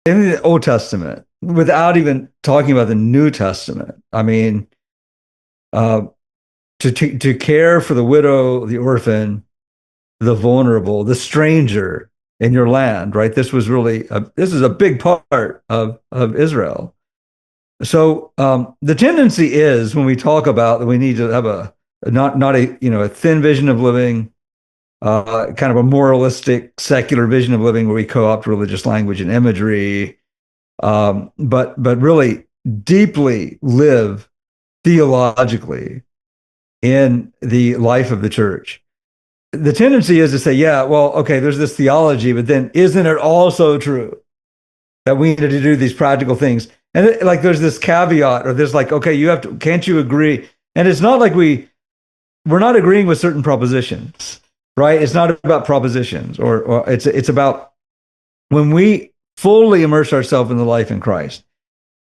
in the Old Testament, without even talking about the New Testament. I mean, uh, to care for the widow, the orphan, the vulnerable, the stranger in your land, right? This is a big part of Israel. So the tendency is when we talk about that we need to have not a a thin vision of living, kind of a moralistic secular vision of living where we co-opt religious language and imagery, but really deeply live theologically in the life of the church. The tendency is to say, yeah, well, okay, there's this theology, but then isn't it also true that we need to do these practical things? And like there's this caveat or there's like, okay, you have to, can't you agree? And it's not like we're not agreeing with certain propositions, right? It's not about propositions or it's about when we fully immerse ourselves in the life in Christ.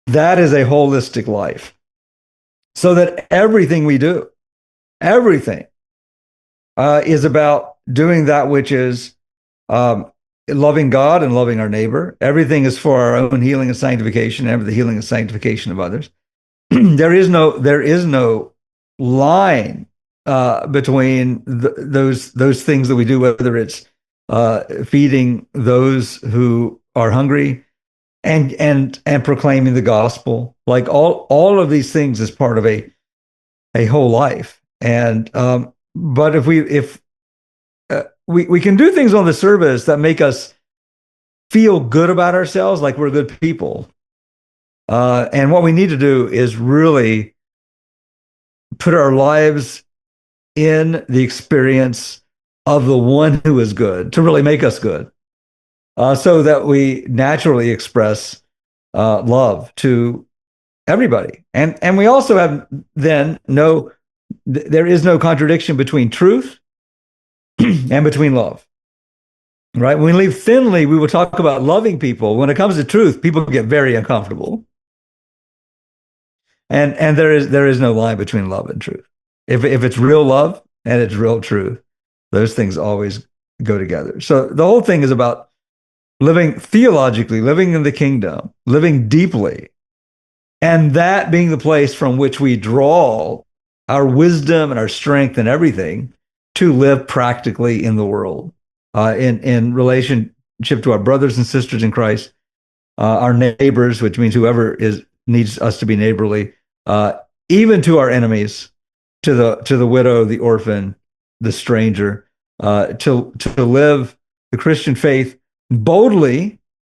That is a holistic life. So that everything we do, everything is about doing that which is loving God and loving our neighbor. Everything is for our own healing and sanctification, and the healing and sanctification of others. There is no line between those things that we do, whether it's feeding those who are hungry and proclaiming the gospel. Like all of these things is part of a whole life. And but if we can do things on the surface that make us feel good about ourselves, like we're good people. And what we need to do is really put our lives in the experience of the one who is good to really make us good, so that we naturally express love to everybody. And we also have then there is no contradiction between truth and between love. Right? When we live thinly, we will talk about loving people. When it comes to truth, people get very uncomfortable. And there is no line between love and truth. If it's real love and it's real truth, those things always go together. So the whole thing is about living theologically, living in the kingdom, living deeply, and that being the place from which we draw our wisdom and our strength and everything to live practically in the world, in relationship to our brothers and sisters in Christ, our neighbors, which means whoever needs us to be neighborly, even to our enemies, to the widow, the orphan, the stranger, to live the Christian faith boldly